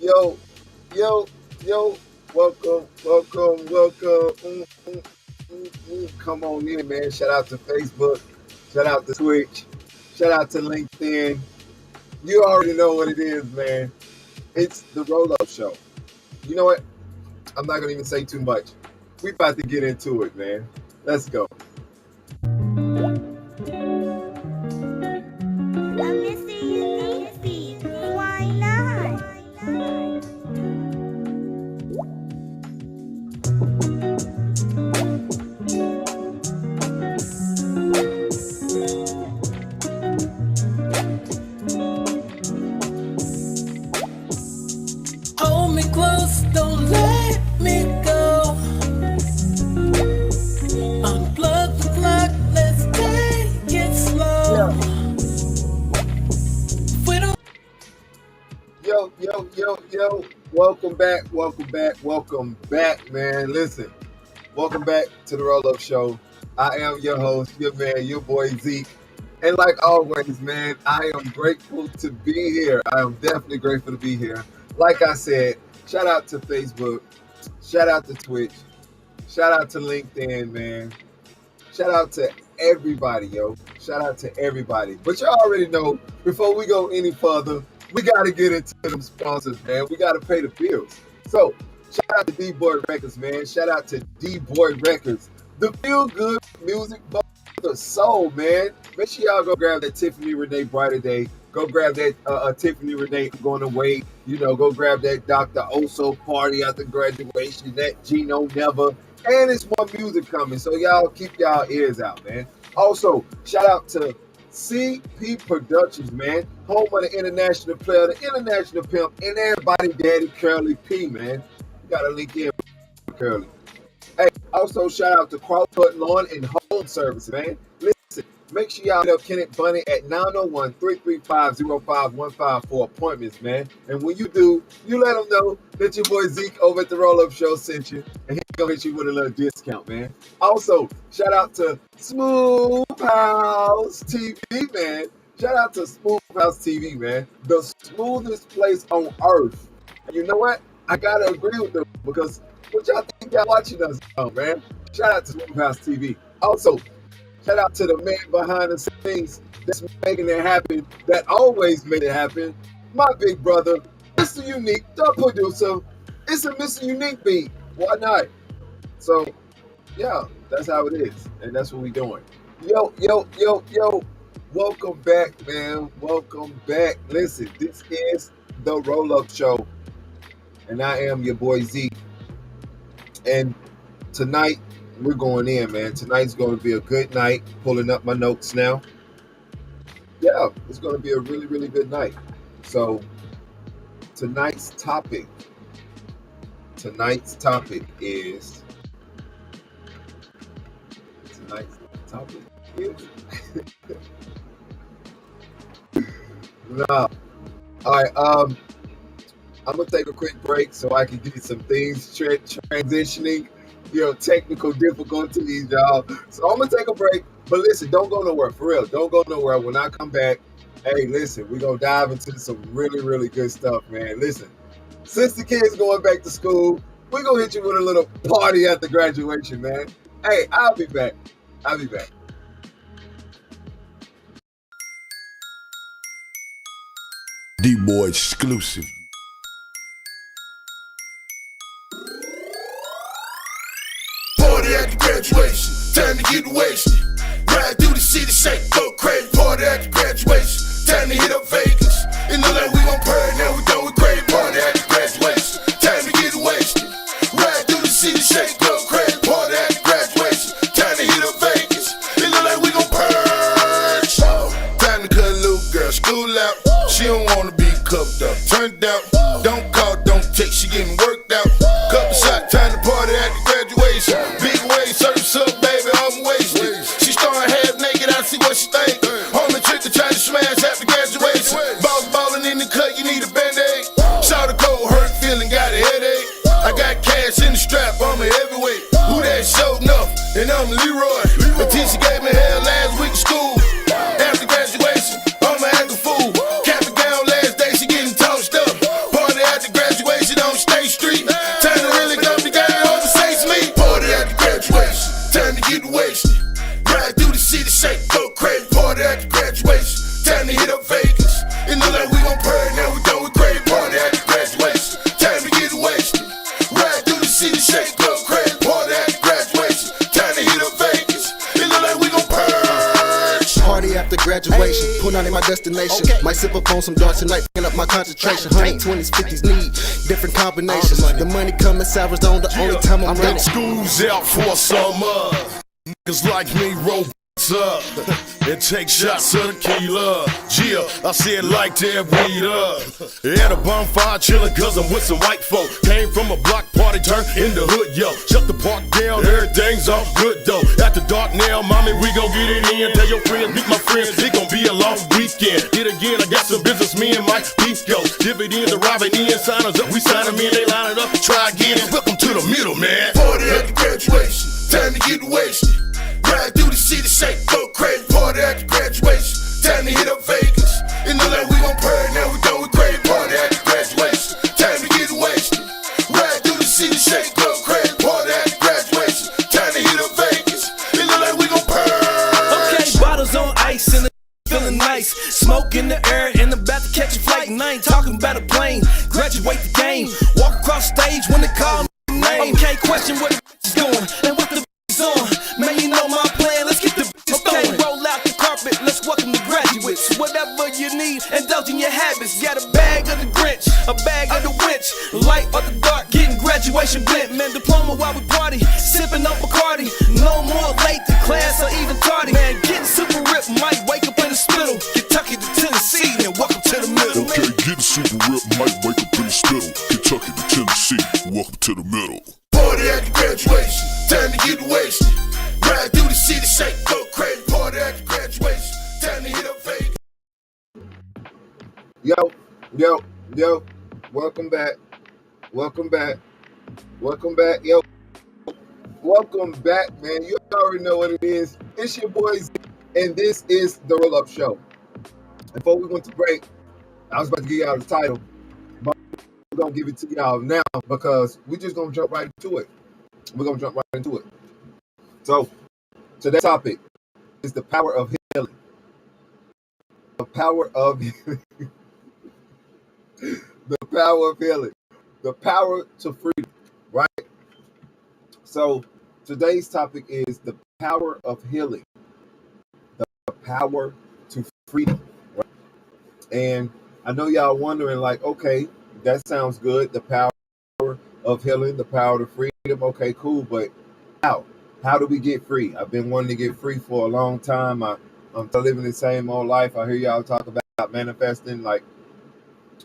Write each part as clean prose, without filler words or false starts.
Yo, yo, yo, welcome. Come on in, man. Shout out to Facebook. Shout out to Twitch. Shout out to LinkedIn. You already know what it is, man. It's the RollUp Show. You know what? I'm not going to even say too much. We about to get into it, man. Let's go. Hold me close, don't let me go. Unplug the clock, let's take it slow. Yo. Welcome back, man. Listen, welcome back to the RollUp Show. I am your host, your man, your boy Zeke. And like always, man, I am grateful to be here. I am definitely grateful to be here. Like I said, shout out to Facebook, shout out to Twitch, shout out to LinkedIn, man. Shout out to everybody, yo. Shout out to everybody. But you already know, before we go any further, we got to get into them sponsors, man. We got to pay the bills. So, shout out to DBoy Records, man. Shout out to DBoy Records. The feel-good music for the soul, man. Make sure y'all go grab that Tiffany Renee Brighter Day. Go grab that Tiffany Renee Going Away. You know, go grab that Dr. Oso Party after graduation. That Gino Never. And it's more music coming. So, y'all keep y'all ears out, man. Also, shout out to CP Productions, man. Home of the international player, the international pimp, and everybody daddy Curly P, man. You gotta link in with Curly. Hey, also shout out to CrossCut Lawn and Home Service, man. Listen, make sure y'all hit up Kenneth Bunny at 901-335-0515 for appointments, man. And when you do, you let them know that your boy Zeke over at the RollUp Show sent you, and he's gonna hit you with a little discount, man. Also, shout out to SmooveHouseTV, man. Shout out to SmooveHouseTV, man. The smoothest place on earth. And you know what? I gotta agree with them because what y'all think y'all watching us on, man? Shout out to SmooveHouseTV. Also, shout out to the man behind the scenes that's making it happen, that always made it happen. My big brother, MrUnique ThaProducer. It's a MrUnique beat. Why not? So, yeah, that's how it is. And that's what we doing. Yo. Welcome back, man. Welcome back. Listen, this is the RollUp Show. And I am your boy Zeke. And tonight, we're going in, man. Tonight's going to be a good night. Pulling up my notes now. Yeah, it's going to be a really, really good night. So, tonight's topic is... No. All right, I'm going to take a quick break so I can give you some things transitioning, technical difficulties, y'all. So I'm going to take a break, but listen, don't go nowhere, for real. Don't go nowhere. When I come back, hey, listen, we're going to dive into some really, really good stuff, man. Listen, since the kids going back to school, we're going to hit you with a little party after graduation, man. Hey, I'll be back. DBoy exclusive. Party after graduation, time to get wasted. Ride through the city, shake, go crazy. Party after graduation, time to hit up Vegas. In the LA, we gon' party, now we done with crazy. Party after graduation, time to get wasted. Ride through the city, shake, go crazy. Party after graduation, time to hit up Vegas. In the LA, we gon' purge. Time to cut a little girl school out. She don't wanna be covered. Turned out, don't call, don't text, she getting worked out. Couple shot, time to party at the graduation. Big wave, surf's up, baby, I'm wasted. She started half naked, I see what she think. Homie trick to try to smash after graduation. Boss ballin' in the cut, you need a band-aid. Saw the cold, hurt feeling, got a headache. I got cash in the strap, I'm a heavyweight. Who that showed enough? And I'm Leroy. The teacher gave me hell last week in school. After graduation, I'ma act a fool. Cap it down last day, she getting tossed up. Party after graduation on State Street. Time to really come together on the Saints meet. Party after graduation, time to get wasted. Ride through the city, shake, go crazy. Party after graduation, time to hit up Vegas. It look like we gon' purge, now we done with crazy. Party after graduation, time to get wasted. Ride through the city, shake, go crazy. Party after graduation, time to hit up Vegas. It look like we gon' purge. Party after graduation, pull out in my destination. Might sip up on some dark tonight, picking up my concentration. 120s, 50s need different combinations. The money coming sours on the only time I'm running. School's out for summer. Niggas like me roll up and take shots of tequila. Yeah, I see it like that weed up. At a bonfire chillin' cause I'm with some white folk. Came from a block party, turned in the hood, yo. Shut the park down, everything's all good though. After dark now, mommy, we gon' get it in. Tell your friends, meet my friends, it gon' be a long weekend. Hit again, I got some business, me and Mike Beef go. Dividends arriving in, sign us up, we sign them in, they line it up, try again. Welcome to the middle, man. Party after graduation, time to get wasted. Ride through the city, shake, go crazy. Party after graduation, time to hit up Vegas. It look like we gon' purge, now we done with crazy. Party after graduation, time to get wasted. Ride through the city, shake, go crazy. Party after graduation, time to hit up Vegas. It look like we gon' purge. Okay, bottles on ice and the feeling nice. Smoke in the air and about to catch a flight. And I ain't talking about a plane. Graduate the game, walk across stage when they call me name. Okay, question what the is doing and what the is on. Man, you know my plan, let's get the bitches okay, roll out the carpet, let's welcome the graduates. Whatever you need, indulge in your habits. Got a bag of the Grinch, a bag of the witch. Light or the dark, getting graduation bent. Man, diploma while we party, sipping on Bacardi. No more late to class or even tardy. Man, getting super ripped, might wake up in the spittle. Kentucky to Tennessee, and welcome to the middle. Okay, getting super ripped, might wake up in the spittle. Kentucky to Tennessee, welcome to the middle. Party after graduation, time to get wasted. Ride through the city, shake, go crazy. Party after graduation, time to hit up Vegas. Yo, welcome back, yo. Welcome back, man. You already know what it is. It's your boy Z, and this is the RollUp Show. Before we went to break, I was about to give y'all the title, but we're gonna give it to y'all now because we're just gonna jump right into it. So, today's topic is the power of healing. The power of healing. The power of healing. The power to freedom, right? So, today's topic is the power of healing. The power to freedom, right? And I know y'all wondering, like, okay, that sounds good. The power of healing, the power to freedom. Okay, cool, but how? How do we get free? I've been wanting to get free for a long time. I'm still living the same old life. I hear y'all talk about manifesting, like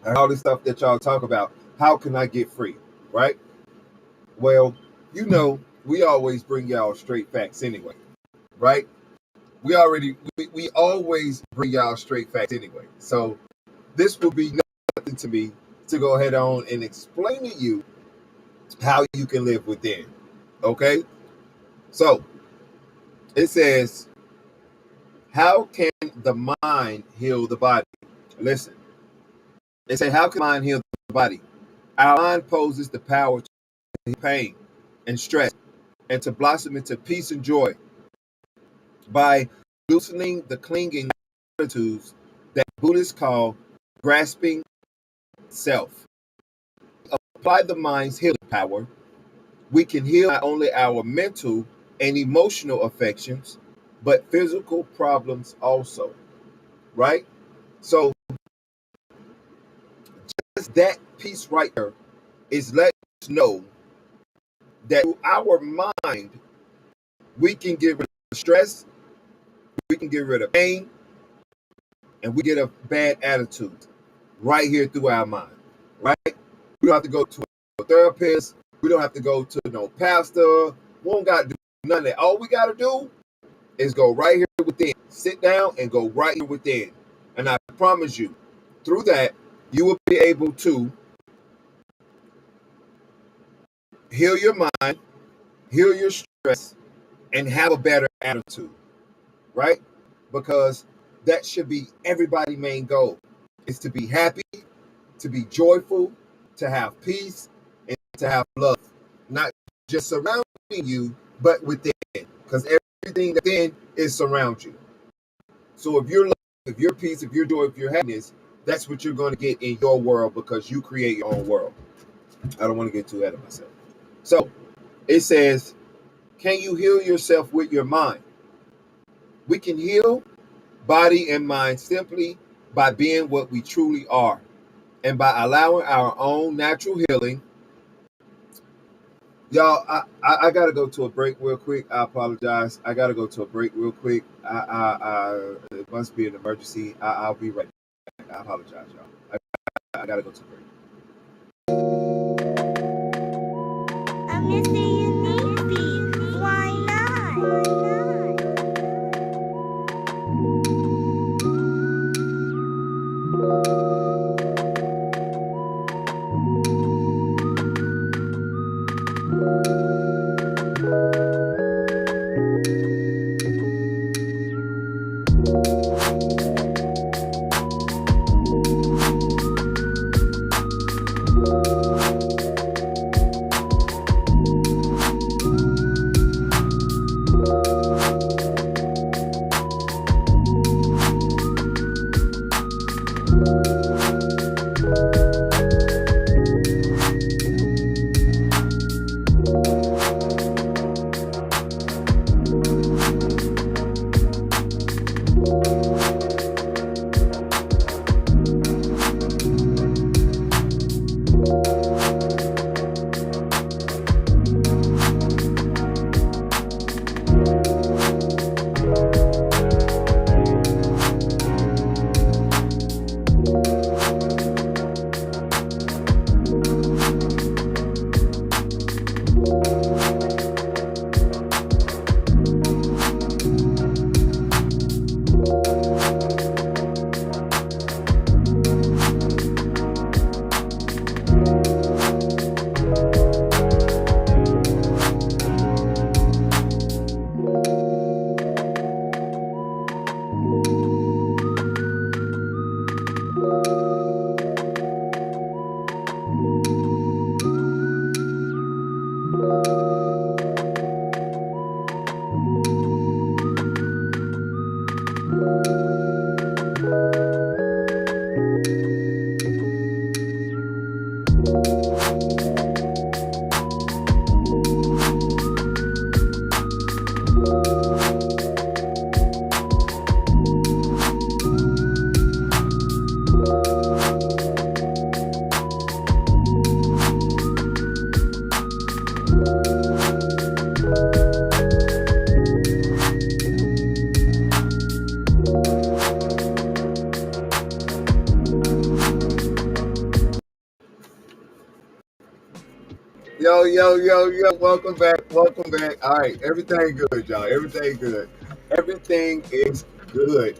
all this stuff that y'all talk about. How can I get free, right? Well, you know, we always bring y'all straight facts anyway, right? We always bring y'all straight facts anyway. So this will be nothing to me to go ahead on and explain to you how you can live within, okay? So it says, how can the mind heal the body? Listen, it says, how can the mind heal the body? Our mind poses the power to heal pain and stress and to blossom into peace and joy by loosening the clinging attitudes that Buddhists call grasping self. Apply the mind's healing power. We can heal not only our mental and emotional affections, but physical problems also, right? So just that piece right there is letting us know that through our mind, we can get rid of stress, we can get rid of pain, and we get a bad attitude. right here through our mind, right? We don't have to go to a therapist. We don't have to go to no pastor. We don't got to do none of that. All we got to do is go right here within. Sit down and go right here within. And I promise you, through that, you will be able to heal your mind, heal your stress, and have a better attitude, right? Because that should be everybody's main goal, is to be happy, to be joyful, to have peace, and to have love. Not just surrounding you, but within. Because everything within is surround you. So if you're love, if you're peace, if you're joy, if you're happiness, that's what you're going to get in your world, because you create your own world. I don't want to get too ahead of myself. So it says, can you heal yourself with your mind? We can heal body and mind simply by being what we truly are, and by allowing our own natural healing. Y'all, I gotta go to a break real quick. I apologize. I gotta go to a break real quick. It must be an emergency. I'll be right back. I apologize, y'all. I gotta go to a break. I'm Mr. Unique beat. Why not? Yo, welcome back. All right, everything good, y'all. Everything good. Everything is good.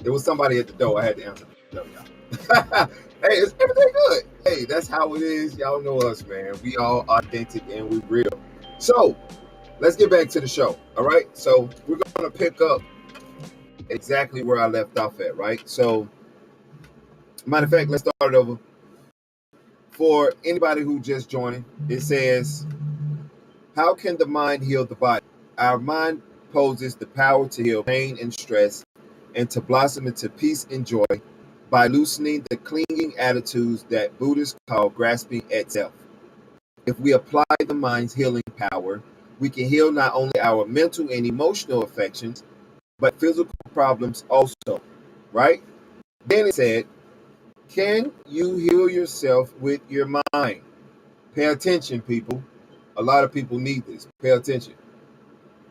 There was somebody at the door. I had to answer the door, y'all. Hey, is everything good? Hey, that's how it is. Y'all know us, man. We all authentic and we real. So, let's get back to the show, all right? So, we're going to pick up exactly where I left off at, right? So, matter of fact, let's start it over. For anybody who just joining, it says, how can the mind heal the body? Our mind poses the power to heal pain and stress and to blossom into peace and joy by loosening the clinging attitudes that Buddhists call grasping at self. If we apply the mind's healing power, we can heal not only our mental and emotional affections, but physical problems also, right? Then it said, can you heal yourself with your mind? Pay attention, people. A lot of people need this. Pay attention.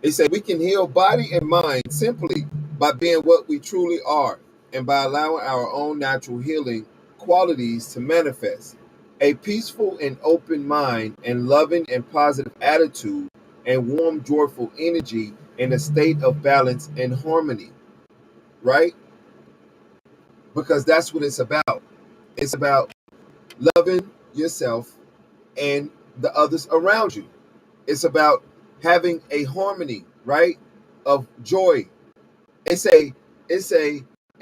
It said we can heal body and mind simply by being what we truly are and by allowing our own natural healing qualities to manifest: a peaceful and open mind, and loving and positive attitude, and warm, joyful energy in a state of balance and harmony, right? Because that's what it's about. It's about loving yourself and the others around you. It's about having a harmony, right? Of joy. It's a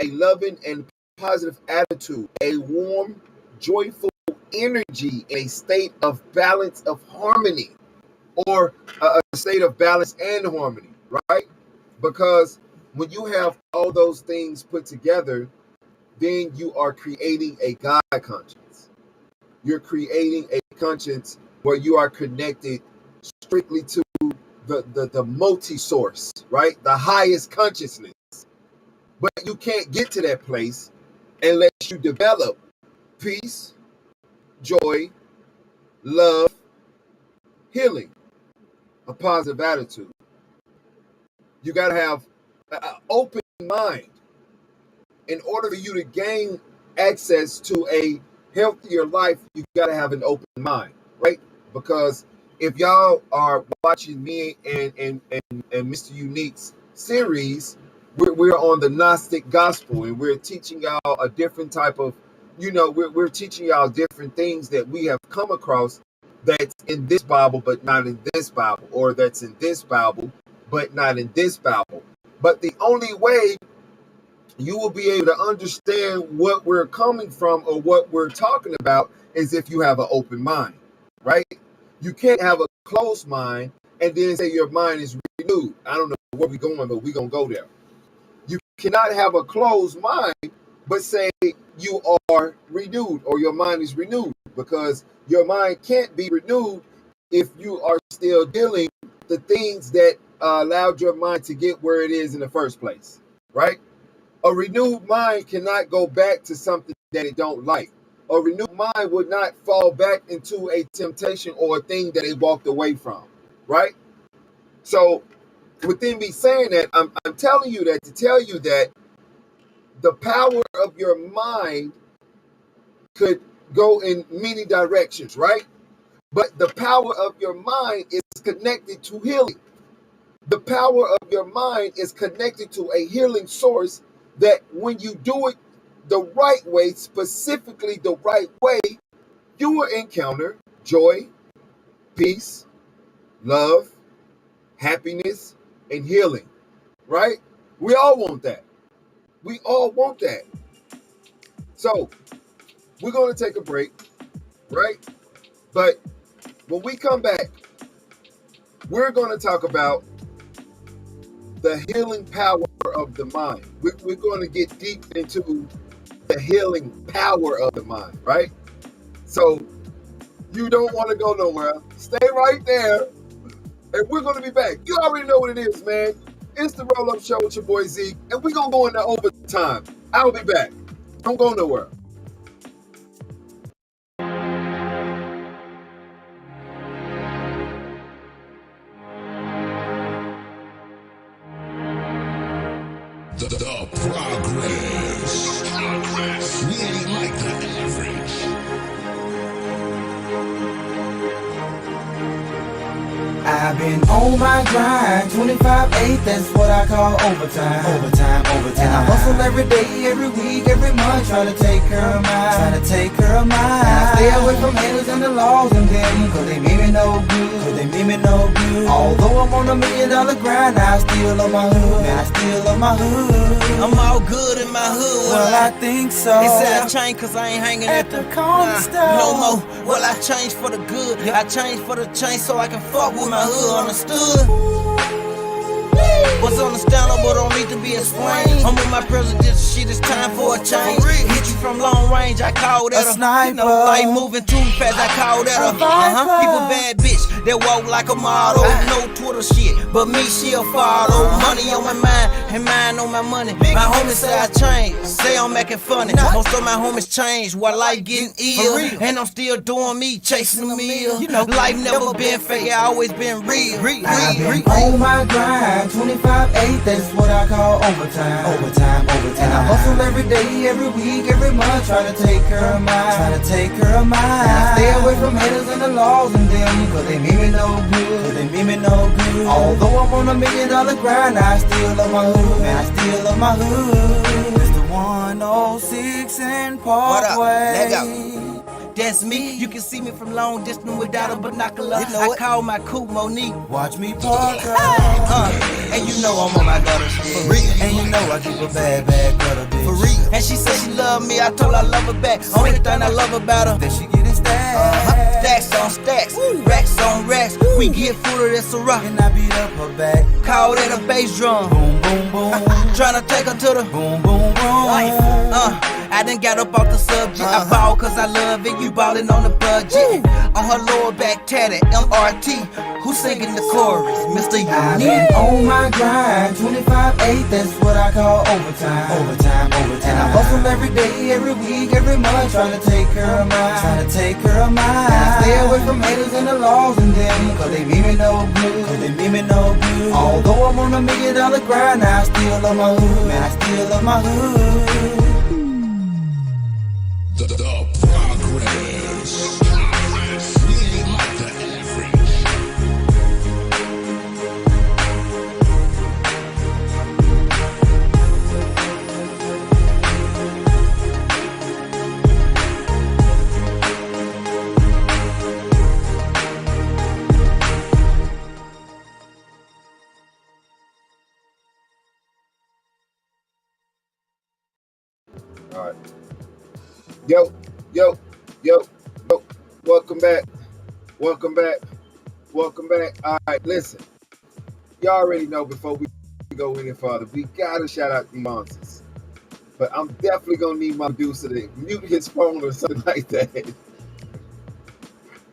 loving and positive attitude, a warm, joyful energy in a state of balance of harmony, or a state of balance and harmony, right? Because when you have all those things put together, then you are creating a God conscience. You're creating a conscience where you are connected strictly to the multi-source, right? The highest consciousness. But you can't get to that place unless you develop peace, joy, love, healing, a positive attitude. You got to have an open mind in order for you to gain access to a healthier life. You got to have an open mind, right? Because if y'all are watching me and Mr. Unique's series, we're on the Gnostic gospel, and we're teaching y'all a different type of, we're teaching y'all different things that we have come across that's in this Bible but not in this Bible, or that's in this Bible but not in this Bible. But the only way you will be able to understand what we're coming from or what we're talking about is if you have an open mind, right? You can't have a closed mind and then say your mind is renewed. I don't know where we're going, but we're going to go there. You cannot have a closed mind but say you are renewed or your mind is renewed, because your mind can't be renewed if you are still dealing the things that allowed your mind to get where it is in the first place, right? A renewed mind cannot go back to something that it don't like. A renewed mind would not fall back into a temptation or a thing that it walked away from, right? So within me saying that, I'm telling you that to tell you that the power of your mind could go in many directions, right? But the power of your mind is connected to healing. The power of your mind is connected to a healing source that when you do it the right way, specifically the right way, you will encounter joy, peace, love, happiness, and healing, right? We all want that. We all want that. So we're going to take a break, right? But when we come back, we're going to talk about the healing power of the mind. We're going to get deep into the healing power of the mind, right? So you don't want to go nowhere. Stay right there, and we're going to be back. You already know what it is, man. It's the Roll Up Show with your boy Zeke, and we're going to go into overtime. I'll be back. Don't go nowhere. The progress. We ain't like the average. I've been on my grind, 25/8, that's what I call overtime. Overtime. And I hustle every day, every week, every month, trying to take care of mine. And I stay away from haters and the laws and them, cause they mean me no good. Although I'm on $1 million grind, I still love my hood. Man, I still love my hood. I'm all good in my hood. Well, I think so. They say I changed cause I ain't hanging at the corner store. No more. Well, I changed for the good. I changed for the change so I can fuck with my hood. Understood? What's understandable don't need to be explained. I'm with my president, shit, it's time for a change. Hit you from long range, I call that a sniper. You know, like moving too fast, I call that a People bad bitch that walk like a model. No Twitter little shit, but me, she'll follow. Money on my mind, and mine on my money. My homies say I changed, say I'm acting funny. Most of my homies changed while life getting ill, and I'm still doing me, chasing the meal. You know, life never been fake, I always been real. I've been on my grind, 25/8, that's what I call overtime. Overtime. And I hustle every day, every week, every month, trying to take care of mine. And I stay away from haters and the laws and them, cause they mean me no good. Although I'm on $1 million grind, I still love my hood, man, I still love my hood. It's the 106 and Parkway. That's me. You can see me from long distance without a binocular. I call my coupe Monique. Watch me park out. And you know I'm on my gutter shit. For real. And you know I keep a bad gutter, bitch. For real. And she said she love me. I told her I love her back. Only thing I love about her, that she getting stacks. Stacks on stacks, racks on racks. We get full of this rock. And I beat up her back. Call that a bass drum. Boom, boom, boom. Tryna take her to the boom, boom, boom. I done got up off the subject. I ball cause I love it. You ballin' on the budget. On her lower back tatted, MRT. Who's singing the chorus? Mr. Unique. I've been on my grind, 25/8, that's what I call overtime. Overtime. And I hustle every day, every week, every month, trying to take care of mine. And I stay away from haters and the laws and them, cause they mean me no good. Although I'm on $1 million grind, I still love my hood, man, I still love my hood. The progress. Really like the average. All right. Yo. Welcome back. All right, listen. You already know before we go any further, we gotta shout out the monsters. But I'm definitely gonna need my producer to mute his phone or something like that.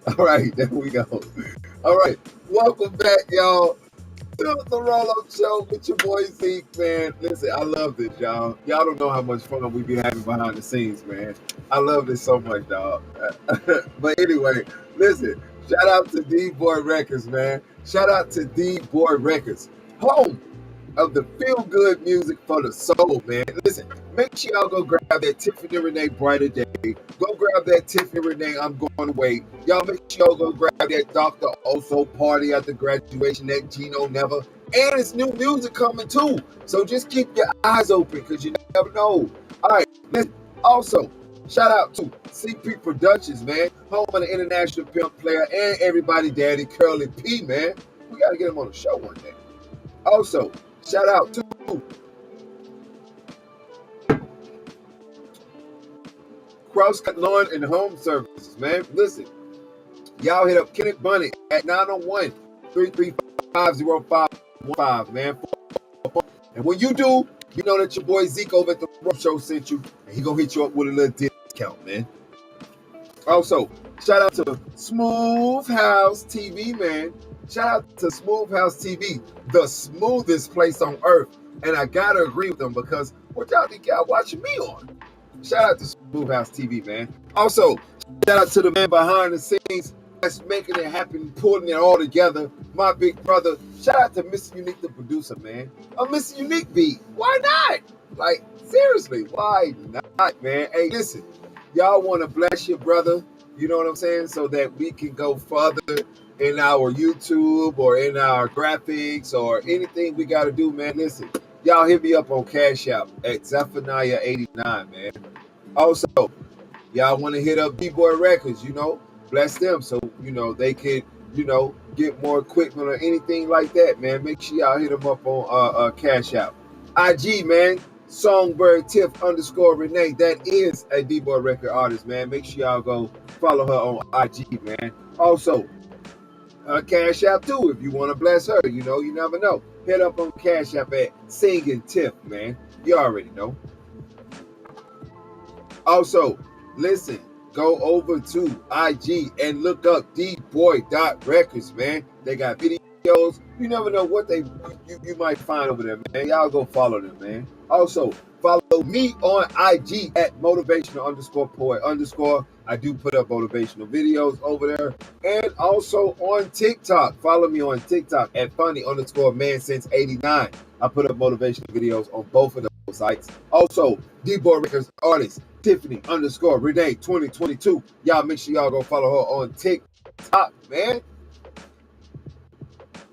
All right, there we go. All right, welcome back, y'all, to the RollUp Show with your boy Zeke, man. Listen, I love this, y'all. Y'all don't know how much fun we be having behind the scenes, man. I love this so much, dog. But anyway, listen, shout out to DBoy Records, man. Shout out to DBoy Records, home of the feel-good music for the soul, man. Listen, make sure y'all go grab that Tiffany Renee Brighter Day. Go grab that Tiffany Renee I'm Going Away. Y'all make sure y'all go grab that Dr. Oso Party after graduation, that Gino Never. And it's new music coming too. So just keep your eyes open because you never know. All right, listen, also, shout out to CP Productions, man. Home of the international pimp player and everybody daddy, Curly P, man. We got to get him on the show one day. Also, shout out to CrossCut Lawn and Home Services, man. Listen, y'all hit up Kenneth Bunny at 901-335-0515, man. And when you do, you know that your boy Zeke over at the RollUp Show sent you, and he gonna hit you up with a little discount, man. Also, shout out to SmooveHouseTV, man. Shout out to SmooveHouseTV, the smoothest place on earth. And I gotta agree with them because what y'all think y'all watching me on? Shout out to SmooveHouseTV, man. Also, shout out to the man behind the scenes that's making it happen, pulling it all together. My big brother. Shout out to MrUnique ThaProducer, man. A MrUnique beat. Why not? Like, seriously, why not, man? Hey, listen, y'all want to bless your brother, you know what I'm saying, so that we can go further in our YouTube or in our graphics or anything we got to do, man. Listen, y'all hit me up on Cash App at Zephaniah89, man. Also, y'all want to hit up DBoy Records, you know, bless them so, you know, they could, you know, get more equipment or anything like that, man. Make sure y'all hit them up on Cash App. IG, man, Songbird Tiff _ Renee. That is a DBoy record artist, man. Make sure y'all go follow her on IG, man. Also, Cash App too, if you want to bless her, you know, you never know. Hit up on Cash App at Singing Tiff, man. You already know. Also, listen, go over to IG and look up DBoy.Records, man. They got videos, You never know what you might find over there, man. Y'all go follow them, man. Also, follow me on IG at motivational_poet_. I do put up motivational videos over there. And also on TikTok. Follow me on TikTok at funny_man since '89. I put up motivational videos on both of those sites. Also, DBoy Records artist Tiffany_Renee 2022. Y'all make sure y'all go follow her on TikTok, man.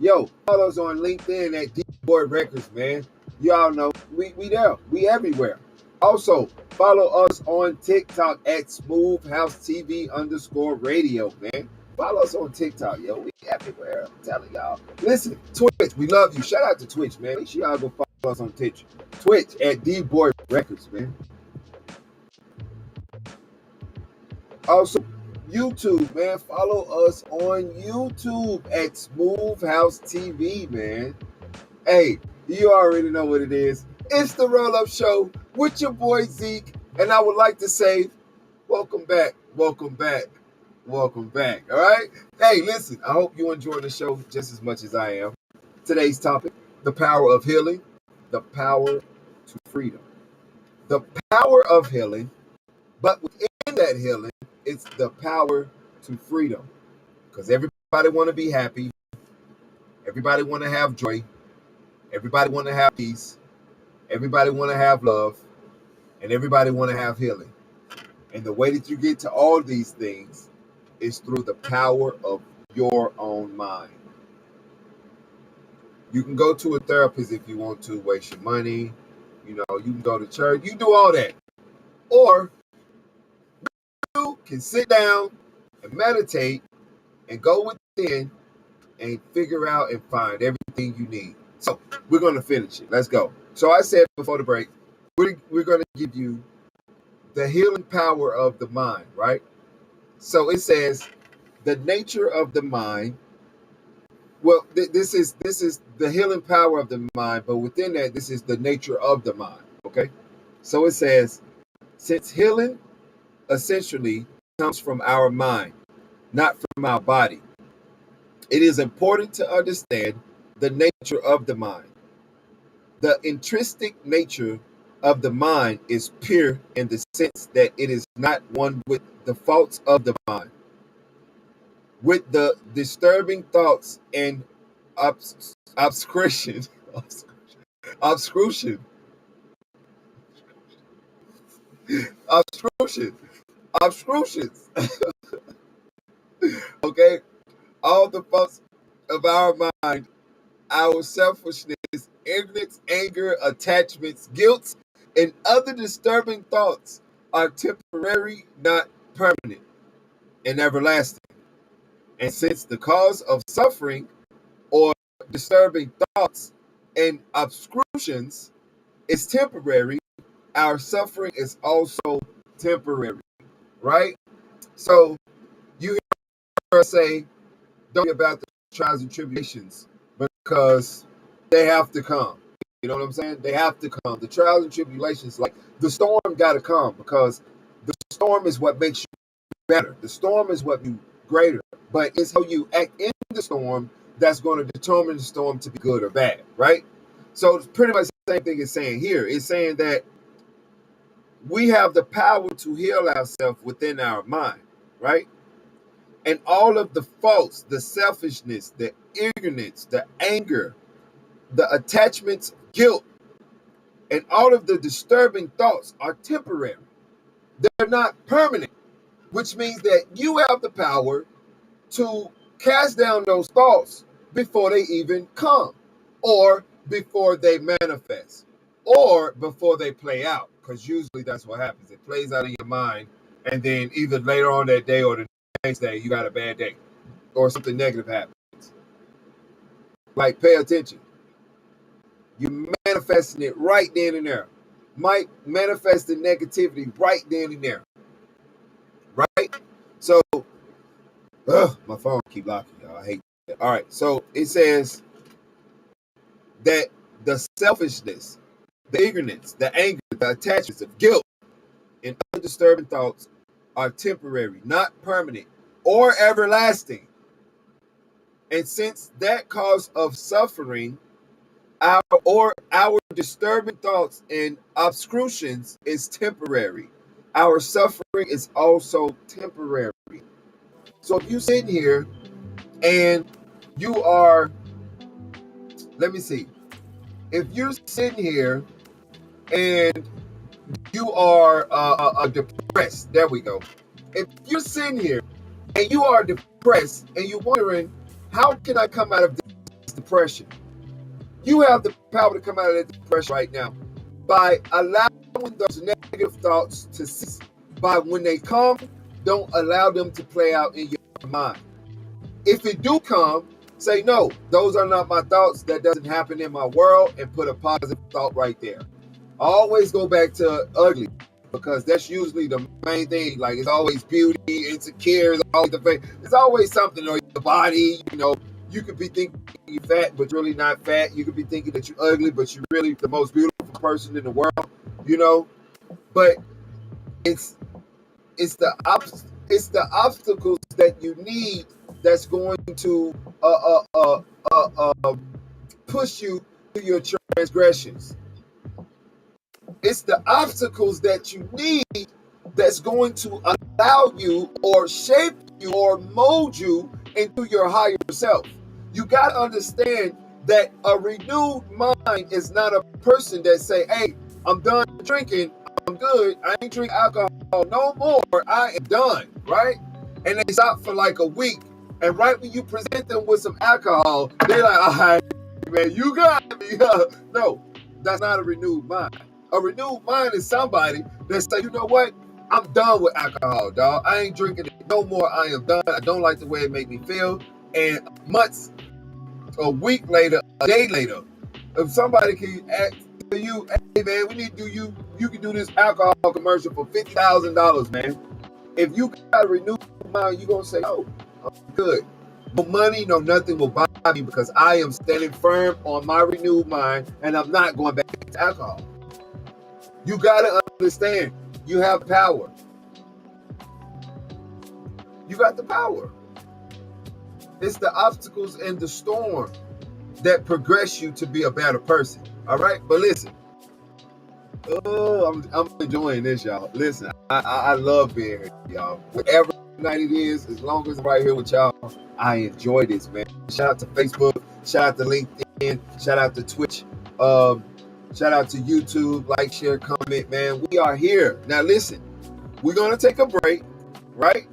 Yo, follow us on LinkedIn at DBoy Records, man. Y'all know we there. We everywhere. Also, follow us on TikTok at SmooveHouseTV_radio, man. Follow us on TikTok, yo. We everywhere. I'm telling y'all. Listen, Twitch, we love you. Shout out to Twitch, man. Make sure y'all go follow us on Twitch. Twitch at DBoy Records, man. Also, YouTube, man. Follow us on YouTube at SmooveHouseTV, man. Hey, you already know what it is. It's the RollUp Show with your boy Zeke. And I would like to say, welcome back, welcome back, welcome back. All right? Hey, listen, I hope you enjoy the show just as much as I am. Today's topic, the power of healing, the power to freedom. The power of healing, but within that healing, it's the power to freedom. Because everybody want to be happy. Everybody want to have joy. Everybody want to have peace. Everybody want to have love. And everybody want to have healing. And the way that you get to all these things is through the power of your own mind. You can go to a therapist if you want to, waste your money. You know, you can go to church. You do all that. Or you can sit down and meditate and go within and figure out and find everything you need. So we're going to finish it. Let's go. So I said before the break, we're going to give you the healing power of the mind, right? So it says the nature of the mind. Well, this is the healing power of the mind, but within that, this is the nature of the mind. Okay. So it says, since healing essentially comes from our mind, not from our body, it is important to understand the nature of the mind. The intrinsic nature of the mind is pure in the sense that it is not one with the faults of the mind, with the disturbing thoughts and obstructions, okay, all the faults of our mind, our selfishness, ignorance, anger, attachments, guilt, and other disturbing thoughts are temporary, not permanent and everlasting. And since the cause of suffering or disturbing thoughts and obstructions is temporary, our suffering is also temporary, right? So you hear us say, don't worry about the trials and tribulations because they have to come. You know what I'm saying? They have to come. The trials and tribulations, like the storm got to come because the storm is what makes you better. The storm is what makes you greater. But it's how you act in the storm that's going to determine the storm to be good or bad, right? So it's pretty much the same thing it's saying here. It's saying that we have the power to heal ourselves within our mind, right? And all of the faults, the selfishness, the ignorance, the anger, the attachments, guilt, and all of the disturbing thoughts are temporary. They're not permanent, which means that you have the power to cast down those thoughts before they even come, or before they manifest, or before they play out, because usually that's what happens. It plays out in your mind, and then either later on that day or the next day, you got a bad day, or something negative happens. Like, pay attention. You're manifesting it right then and there. Might manifest the negativity right then and there. Right? So, my phone keep locking, y'all. I hate that. All right. So it says that the selfishness, the ignorance, the anger, the attachments of guilt, and other disturbing thoughts are temporary, not permanent or everlasting. And since that cause of suffering, our disturbing thoughts and obstructions is temporary. Our suffering is also temporary. So if you sit here and you are, let me see, if you're sitting here and you are depressed, there we go. If you're sitting here and you are depressed and you're wondering, how can I come out of this depression? You have the power to come out of that depression right now by allowing those negative thoughts to cease. By when they come, don't allow them to play out in your mind. If it do come, say, no, those are not my thoughts. That doesn't happen in my world, and put a positive thought right there. I always go back to ugly because that's usually the main thing. Like, it's always beauty, insecure, it's always something on your body. You know, you could be thinking you're fat, but you're really not fat. You could be thinking that you're ugly, but you're really the most beautiful person in the world. You know, but it's the obstacles that you need that's going to push you to your transgressions. It's the obstacles that you need that's going to allow you or shape you or mold you into your higher self. You got to understand that a renewed mind is not a person that say, hey, I'm done drinking, I'm good, I ain't drink alcohol no more, I am done, right? And they stop for like a week, and right when you present them with some alcohol, they're like, all right, man, you got me. No, that's not a renewed mind. A renewed mind is somebody that say, you know what? I'm done with alcohol, dog. I ain't drinking it no more. I am done. I don't like the way it make me feel. And months, a week later, a day later, if somebody can ask you, hey man, we need to do you can do this alcohol commercial for $50,000, man. If you got a renewed mind, you're gonna say, oh, I'm good. No money, no nothing will buy me because I am standing firm on my renewed mind and I'm not going back to alcohol. You gotta understand, you have power. You got the power. It's the obstacles and the storm that progress you to be a better person. All right, but listen. Oh, I'm enjoying this, y'all. Listen, I love being here, y'all. Whatever night it is, as long as I'm right here with y'all, I enjoy this, man. Shout out to Facebook, shout out to LinkedIn, shout out to Twitch, shout out to YouTube, like, share, comment, man. We are here. Now listen, we're gonna take a break, right?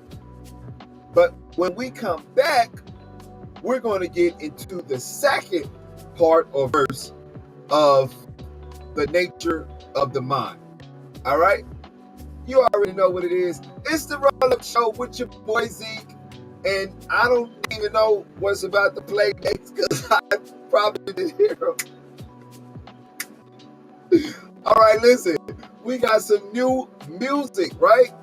But when we come back, we're gonna get into the second part or verse of the nature of the mind. All right? You already know what it is. It's the RollUp Show with your boy Zeke. And I don't even know what's about to play next because I probably didn't hear him. All right, listen. We got some new music, right?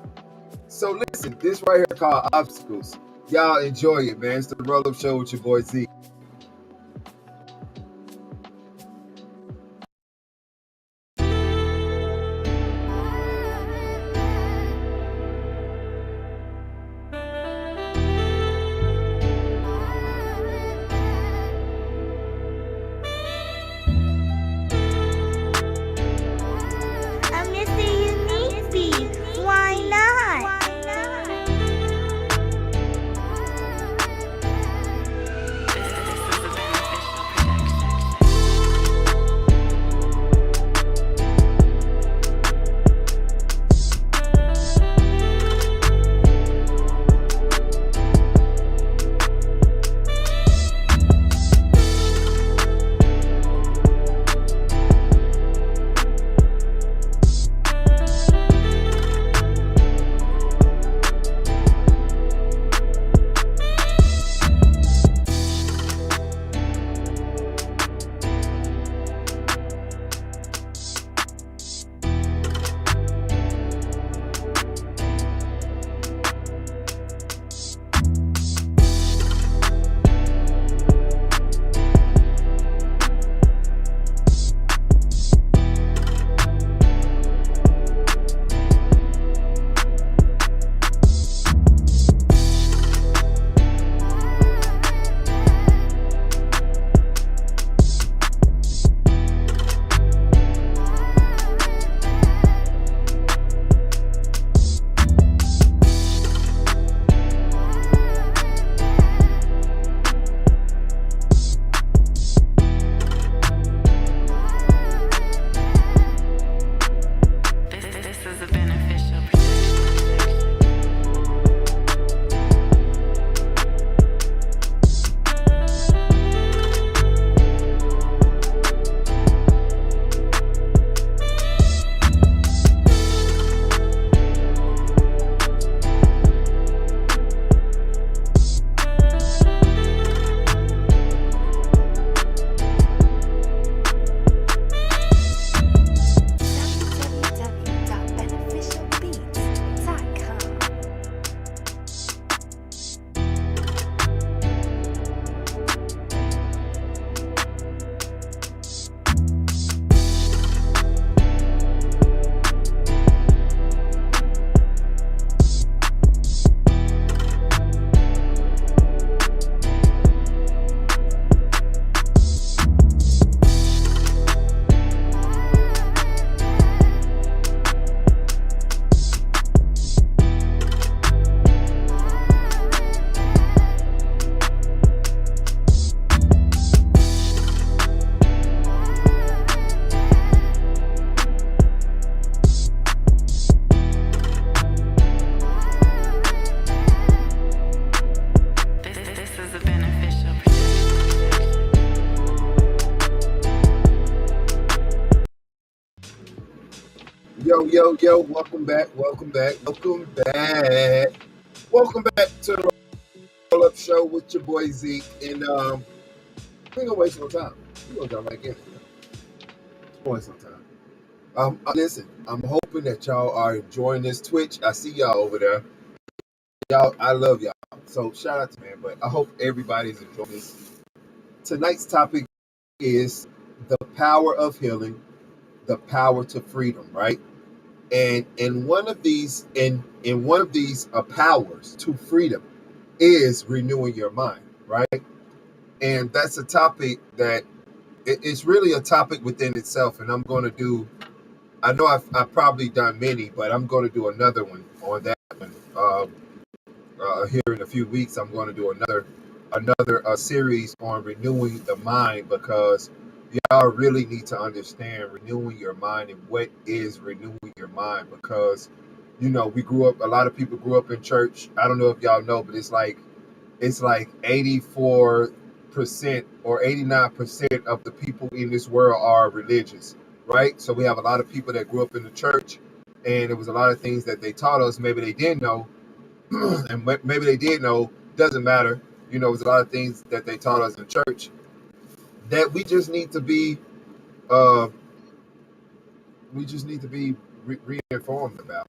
So listen, this right here called Obstacles. Y'all enjoy it, man. It's the RollUp Show with your boy Zeke. Yo, welcome back, welcome back, welcome back. Welcome back to the RollUp show with your boy Zeke. And we ain't gonna waste no time. We're gonna jump back in. Waste no time. Listen, I'm hoping that y'all are enjoying this Twitch. I see y'all over there. Y'all, I love y'all. So shout out to man, but I hope everybody's enjoying this. Tonight's topic is the power of healing, the power to freedom, right? And in one of these powers to freedom is renewing your mind, right? And that's a topic that it's really a topic within itself. And I'm going to do, I know I've probably done many, but I'm going to do another one on that one. Here in a few weeks, I'm going to do another series on renewing the mind, because y'all really need to understand renewing your mind and what is renewing your mind. Because a lot of people grew up in church. I don't know if y'all know, but it's like 84% or 89% of the people in this world are religious, right? So we have a lot of people that grew up in the church, and there was a lot of things that they taught us. Maybe they didn't know, and maybe they did know. Doesn't matter. It was a lot of things that they taught us in church that we just need to be re-informed about.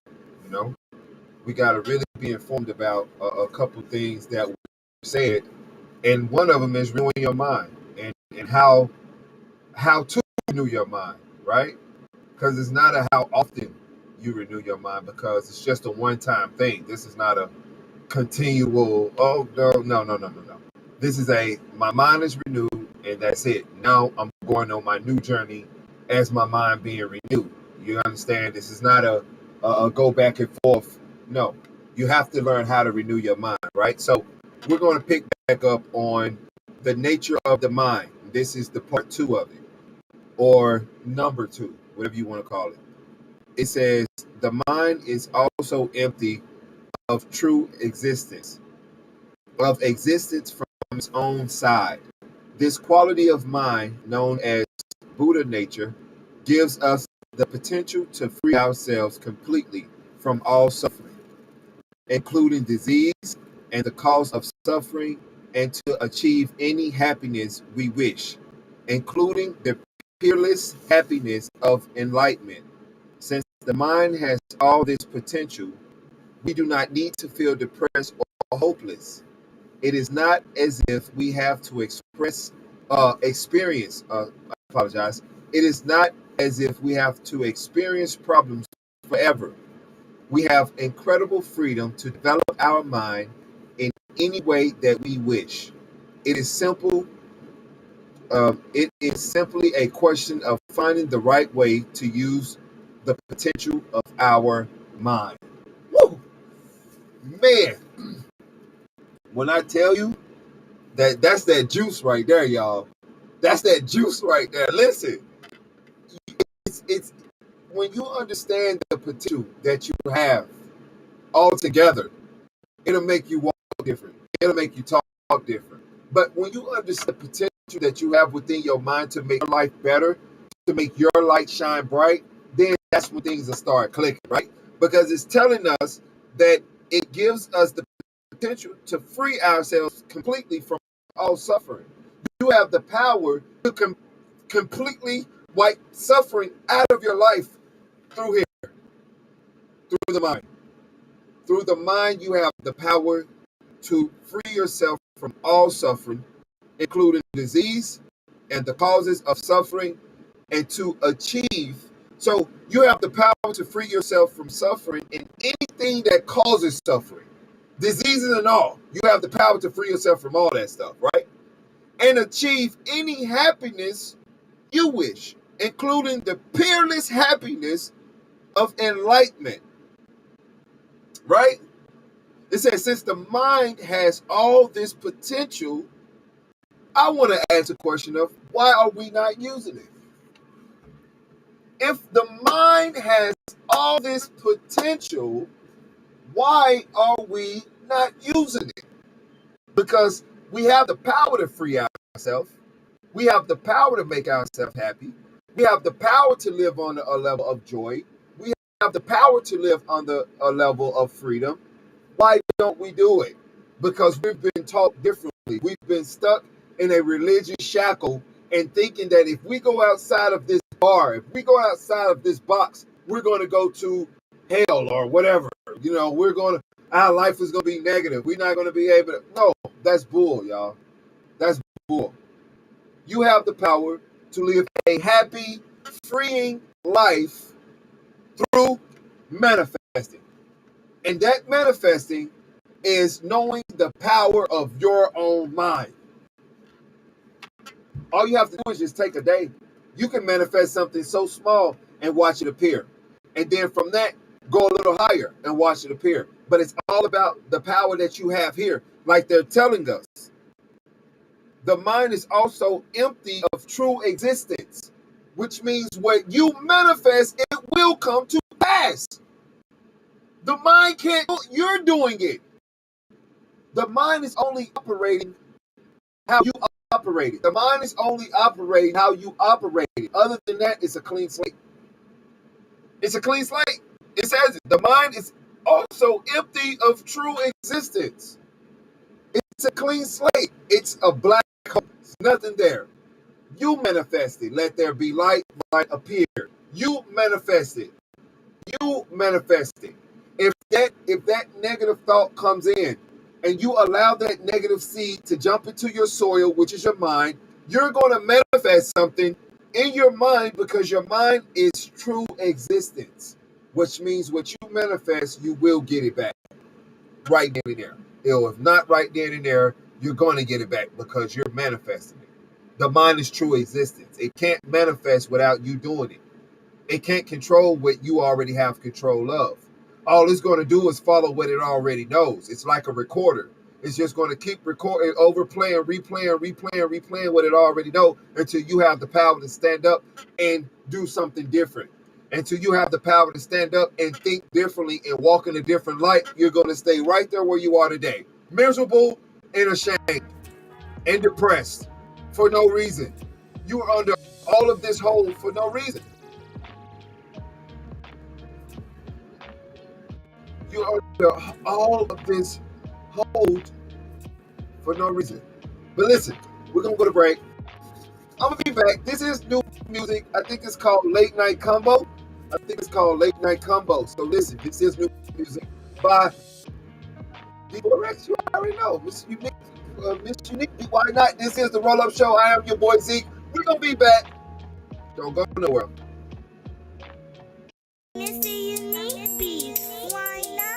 We got to really be informed about a couple things that were said, and one of them is renewing your mind, and how to renew your mind, right? Because it's not a how often you renew your mind, because it's just a one-time thing. This is not a continual, oh no. This is my mind is renewed, and that's it. Now I'm going on my new journey as my mind being renewed. You understand? This is not a go back and forth. No, you have to learn how to renew your mind, right? So we're going to pick back up on the nature of the mind. This is the part 2 of it, or number 2, whatever you want to call it. It says the mind is also empty of true existence, of existence from its own side. This quality of mind, known as Buddha nature, gives us the potential to free ourselves completely from all suffering, including disease and the cause of suffering, and to achieve any happiness we wish, including the peerless happiness of enlightenment. Since the mind has all this potential, we do not need to feel depressed or hopeless. It is not as if we have to experience. I apologize. It is not as if we have to experience problems forever. We have incredible freedom to develop our mind in any way that we wish. It is simple. It is simply a question of finding the right way to use the potential of our mind. Woo! Man, when I tell you that's that juice right there, y'all. That's that juice right there. Listen, it's when you understand the potential that you have all together, it'll make you walk different. It'll make you talk different. But when you understand the potential that you have within your mind to make your life better, to make your light shine bright, then that's when things will start clicking, right? Because it's telling us that it gives us the potential to free ourselves completely from all suffering. You have the power to completely wipe suffering out of your life through here, through the mind. Through the mind, you have the power to free yourself from all suffering, including disease and the causes of suffering, and to achieve. So you have the power to free yourself from suffering and anything that causes suffering, diseases and all. You have the power to free yourself from all that stuff, right? And achieve any happiness you wish, including the peerless happiness of enlightenment, right? It says, since the mind has all this potential, I want to ask a question of why are we not using it? If the mind has all this potential, why are we not using it? Because we have the power to free ourselves. We have the power to make ourselves happy. We have the power to live on a level of joy. We have the power to live under a level of freedom, why don't we do it? Because we've been taught differently. We've been stuck in a religious shackle and thinking that if we go outside of this bar, if we go outside of this box, we're going to go to hell or whatever. You know, our life is going to be negative. We're not going to be able to. No, that's bull, y'all. That's bull. You have the power to live a happy, freeing life through manifesting. And that manifesting is knowing the power of your own mind. All you have to do is just take a day. You can manifest something so small and watch it appear. And then from that, go a little higher and watch it appear. But it's all about the power that you have here. Like they're telling us, the mind is also empty of true existence, which means what you manifest, it will come to pass. The mind can't, you're doing it. The mind is only operating how you operate it. The mind is only operating how you operate it. Other than that, it's a clean slate. It's a clean slate. It says it. The mind is also empty of true existence. It's a clean slate. It's a black hole. There's nothing there. You manifest it. Let there be light. Light appear. You manifest it. You manifest it. If that negative thought comes in and you allow that negative seed to jump into your soil, which is your mind, you're going to manifest something in your mind because your mind is true existence, which means what you manifest, you will get it back right then and there. If not right then and there, you're going to get it back because you're manifesting it. The mind is true existence. It can't manifest without you doing it. It can't control what you already have control of. All it's going to do is follow what it already knows. It's like a recorder. It's just going to keep recording, overplaying, replaying what it already knows until you have the power to stand up and do something different. Until you have the power to stand up and think differently and walk in a different light, you're going to stay right there where you are today. Miserable and ashamed and depressed for no reason. You are under all of this hold for no reason. You're under all of this hold for no reason. But listen, we're going to go to break. I'm going to be back. This is new music. I think it's called Late Night Combo. So listen, this is new music by DBoy Records. You already know. MrUnique, why not? This is the RollUp Show. I am your boy Zeke. We're going to be back. Don't go nowhere. MrUnique beat. Why not?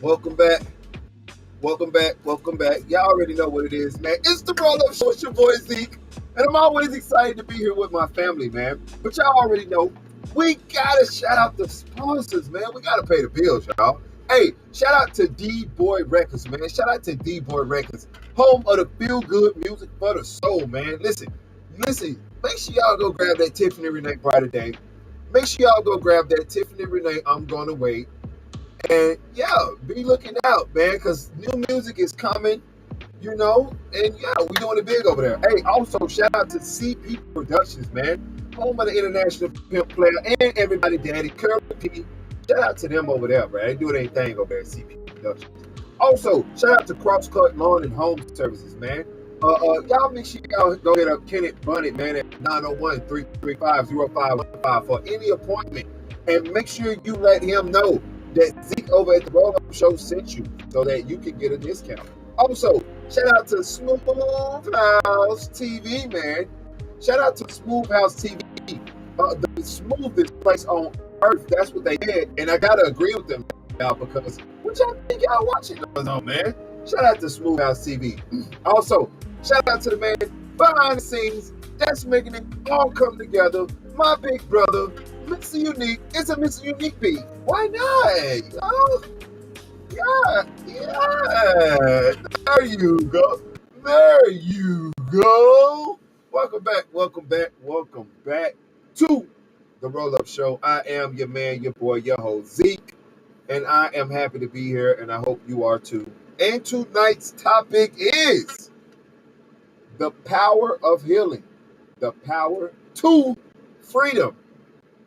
Welcome back. Welcome back. Welcome back. Y'all already know what it is, man. It's the RollUp Show. It's your boy Zeke. And I'm always excited to be here with my family, man. But y'all already know, we gotta shout out the sponsors, man. We gotta pay the bills, y'all. Hey, shout out to DBoy Records, man. Shout out to DBoy Records, home of the feel-good music for the soul, man. Listen. Make sure y'all go grab that Tiffany Renee Brighter Day. Make sure y'all go grab that Tiffany Renee I'm Gonna Wait. And yeah, be looking out, man, because new music is coming, you know, and yeah, we doing it big over there. Hey, also shout out to CP Productions, man, home of the international pimp player and everybody daddy, Curly P. Shout out to them over there, man. They doing anything over there at CP Productions. Also, shout out to CrossCut Lawn and Home Services, man. Y'all make sure y'all go hit up Kenneth Bunnet, man, at 901-335-0515 for any appointment. And make sure you let him know that Zeke over at the RollUp Show sent you so that you can get a discount. Also, shout out to SmooveHouseTV, man. Shout out to SmooveHouseTV. The smoothest place on earth. That's what they did. And I got to agree with them, y'all, because what y'all think y'all watching on, man? Shout out to SmooveHouseTV. Also, shout out to the man behind the scenes that's making it all come together. My big brother, MrUnique. It's a MrUnique piece. Why not? Yeah. There you go. Welcome back to the RollUp Show. I am your man, your boy, your host, Zeke. And I am happy to be here, and I hope you are too. And tonight's topic is the power of healing. The power to freedom.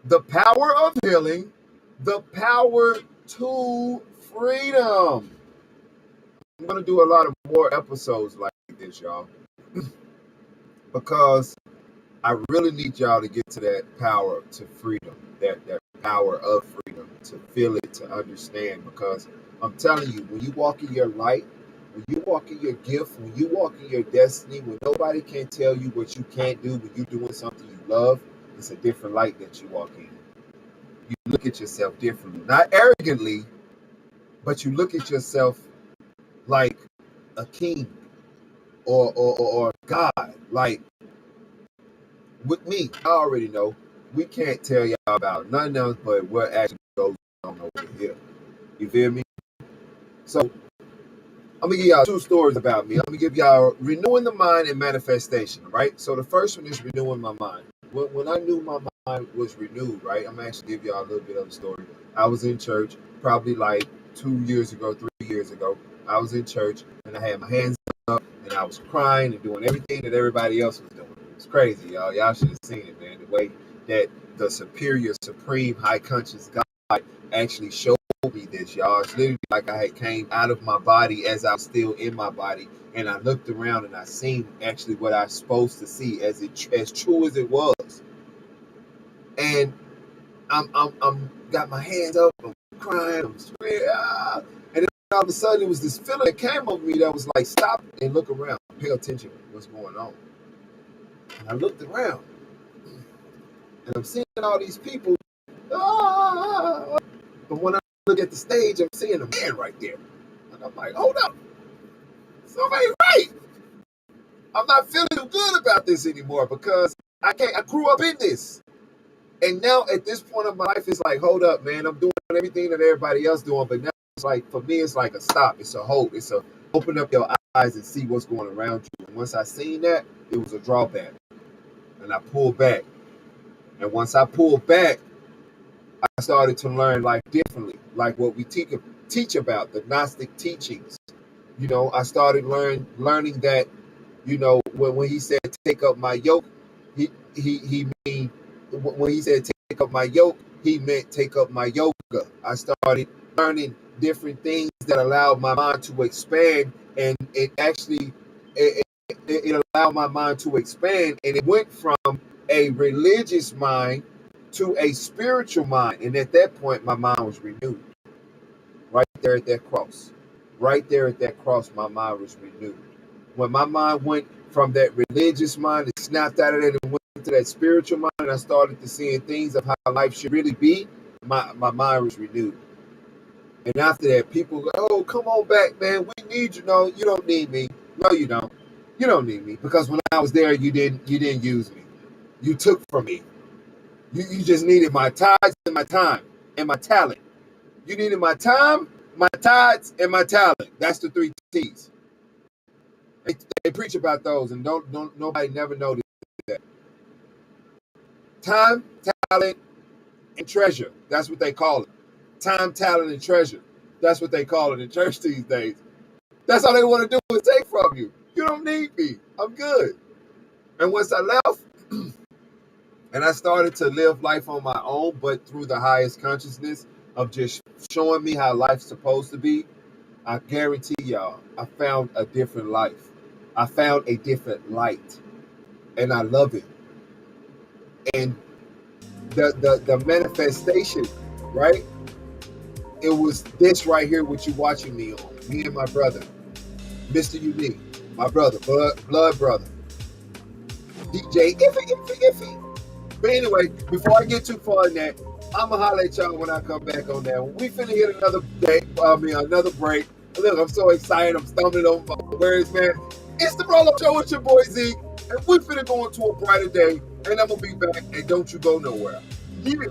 The power of healing. The power to freedom. I'm going to do a lot of more episodes like this, y'all. Because I really need y'all to get to that power to freedom. That power of freedom. To feel it, to understand. Because I'm telling you, when you walk in your light, when you walk in your gift, when you walk in your destiny, when nobody can tell you what you can't do, when you're doing something you love, it's a different light that you walk in. You look at yourself differently. Not arrogantly, but you look at yourself like a king or God. Like, with me, I already know, we can't tell y'all about nothing else but what actually goes on over here. You feel me? So, I'm going to give y'all two stories about me. I'm going to give y'all renewing the mind and manifestation, right? So the first one is renewing my mind. When I knew my mind was renewed, right, I'm going to actually give y'all a little bit of the story. I was in church probably like 3 years ago. I was in church and I had my hands up and I was crying and doing everything that everybody else was doing. It's crazy, y'all. Y'all should have seen it, man. The way that the superior, supreme, high conscious God actually showed me this, y'all. It's literally like I had came out of my body as I was still in my body, and I looked around and I seen actually what I was supposed to see as true as it was. And I'm got my hands up, I'm crying, I'm screaming, and then all of a sudden it was this feeling that came over me that was like, stop and look around, pay attention to what's going on. And I looked around, and I'm seeing all these people, but when I look at the stage, I'm seeing a man right there. And I'm like, hold up. Somebody right. I'm not feeling too good about this anymore because I grew up in this. And now at this point of my life, it's like, hold up, man. I'm doing everything that everybody else doing. But now it's like, for me, it's like a stop. It's a hope. It's a open up your eyes and see what's going around you. And once I seen that, it was a drawback. And I pulled back. And once I pulled back, I started to learn life differently, like what we teach about, the Gnostic teachings. You know, I started learning that, you know, when he said take up my yoke, he mean when he said take up my yoke, he meant take up my yoga. I started learning different things that allowed my mind to expand, and it actually it allowed my mind to expand, and it went from a religious mind to a spiritual mind. And at that point, my mind was renewed. Right there at that cross. Right there at that cross, my mind was renewed. When my mind went from that religious mind, it snapped out of it and went into that spiritual mind, and I started to seeing things of how life should really be, my mind was renewed. And after that, people go, oh, come on back, man. We need you. No, you don't need me. No, you don't. You don't need me. Because when I was there, you didn't use me. You took from me. You just needed my tithes and my time and my talent. You needed my time, my tithes, and my talent. That's the 3 T's. They preach about those, and don't nobody never noticed that. Time, talent, and treasure. That's what they call it. Time, talent, and treasure. That's what they call it in church these days. That's all they want to do is take from you. You don't need me. I'm good. And once I left, and I started to live life on my own, but through the highest consciousness of just showing me how life's supposed to be, I guarantee y'all, I found a different life. I found a different light. And I love it. And the manifestation, right? It was this right here, what you watching me on. Me and my brother, Mr. Unique, my brother, blood brother, DJ Iffy. But anyway, before I get too far in that, I'ma holler at y'all when I come back on that. We finna hit another break. Look, I'm so excited. I'm stumbling over my words, man. It's the RollUp Show with your boy Zeke, and we finna go into a brighter day. And I'm gonna be back. And don't you go nowhere. Yeah.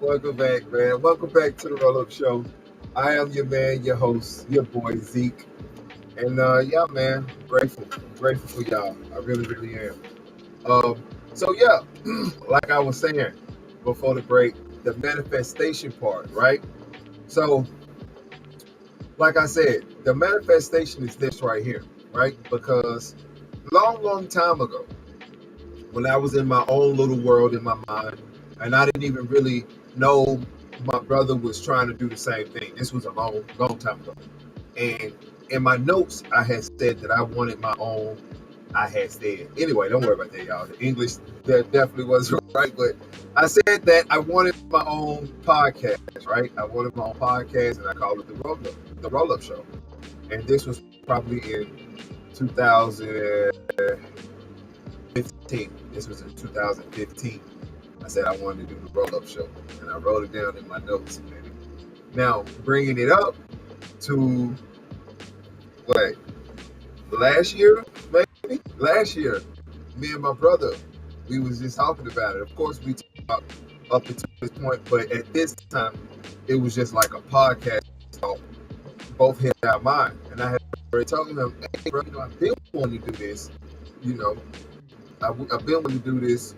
Welcome back, man. Welcome back to the RollUp Show. I am your man, your host, your boy Zeke. And yeah, man, grateful for y'all. I really am. So yeah, like I was saying before the break, the manifestation part, right? So, like I said, the manifestation is this right here, right? Because long time ago, when I was in my own little world in my mind, and I didn't even really know my brother was trying to do the same thing. This was a long time ago. And in my notes, I had said that I wanted my own. I had said, anyway, don't worry about that, y'all. The English that definitely wasn't right, but I said that I wanted my own podcast, right? I wanted my own podcast, and I called it the RollUp Show. And this was probably in 2015. This was in 2015. I said I wanted to do the roll-up show, and I wrote it down in my notes. Now, bringing it up to what, last year, maybe? Last year, me and my brother, we was just talking about it. Of course, we talked up until this point, but at this time, it was just like a podcast. So both hit our mind, and I had already told him, hey, bro, I've been wanting to do this. I've been wanting to do this.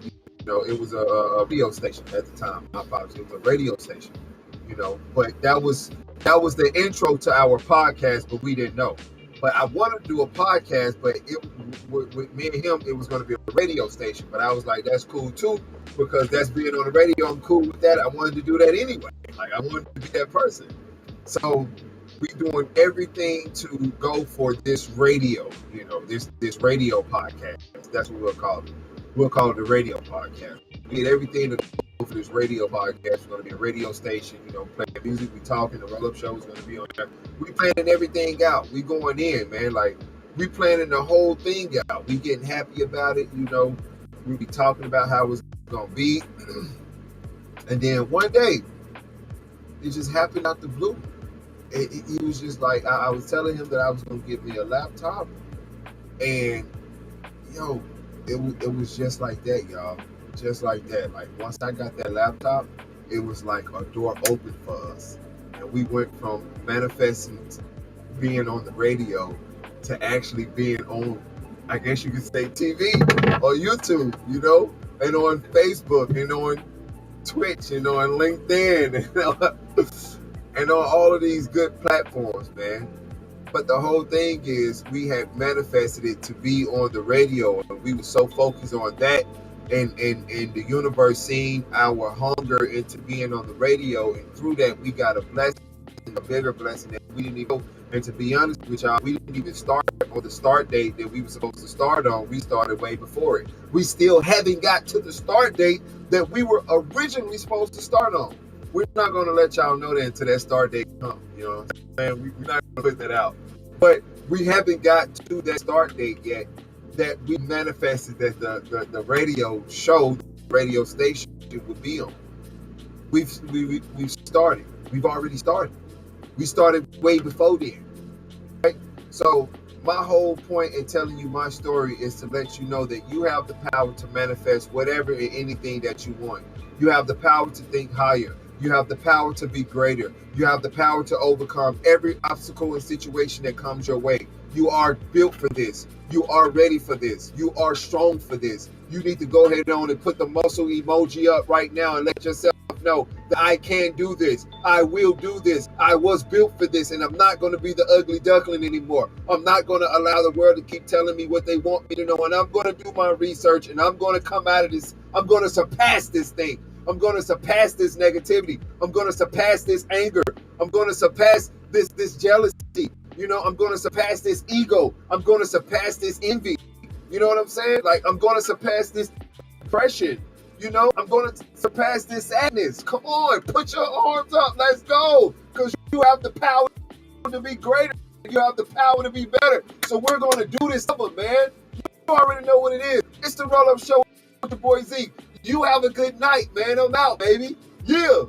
It was a radio station at the time. My father's, it was a radio station. But that was the intro to our podcast, but we didn't know. But I wanted to do a podcast, but with me and him, it was going to be a radio station. But I was like, that's cool too, because that's being on the radio. I'm cool with that. I wanted to do that anyway. Like, I wanted to be that person. So we doing everything to go for this radio, this radio podcast. That's what we'll call it. We'll call it the radio podcast. We did everything to go for this radio podcast. It's going to be a radio station, playing music, we talking, the roll-up show is going to be on there. We planning everything out. We going in, man. Like, we planning the whole thing out. We getting happy about it, We be talking about how it's going to be. And then one day, it just happened out the blue. It was just like, I was telling him that I was going to get me a laptop. And, it was just like that, y'all. Just like that. Like, once I got that laptop, it was like a door opened for us. And we went from manifesting being on the radio to actually being on, I guess you could say, TV or YouTube, and on Facebook and on Twitch and on LinkedIn and on all of these good platforms, man. But the whole thing is, we had manifested it to be on the radio, and we were so focused on that and the universe seeing our hunger into being on the radio, and through that we got a blessing, a bigger blessing that we didn't even know. And to be honest with y'all, we didn't even start on the start date that we were supposed to start on. We started way before it. We still haven't got to the start date that we were originally supposed to start on. We're not going to let y'all know that until that start date comes. You know what I'm saying? We're not going to put that out. But we haven't got to that start date yet that we manifested that the radio show, the radio station would be on. We've started. We've already started. We started way before then. Right? So my whole point in telling you my story is to let you know that you have the power to manifest whatever and anything that you want. You have the power to think higher. You have the power to be greater. You have the power to overcome every obstacle and situation that comes your way. You are built for this. You are ready for this. You are strong for this. You need to go ahead on and put the muscle emoji up right now and let yourself know that I can do this. I will do this. I was built for this, and I'm not going to be the ugly duckling anymore. I'm not going to allow the world to keep telling me what they want me to know, and I'm going to do my research, and I'm going to come out of this. I'm going to surpass this thing. I'm going to surpass this negativity. I'm going to surpass this anger. I'm going to surpass this jealousy. I'm going to surpass this ego. I'm going to surpass this envy. You know what I'm saying? Like, I'm going to surpass this depression. I'm going to surpass this sadness. Come on, put your arms up. Let's go. Because you have the power to be greater. You have the power to be better. So we're going to do this, man. You already know what it is. It's the Roll Up Show with the boy Zeke. You have a good night, man. I'm out, baby. Yeah.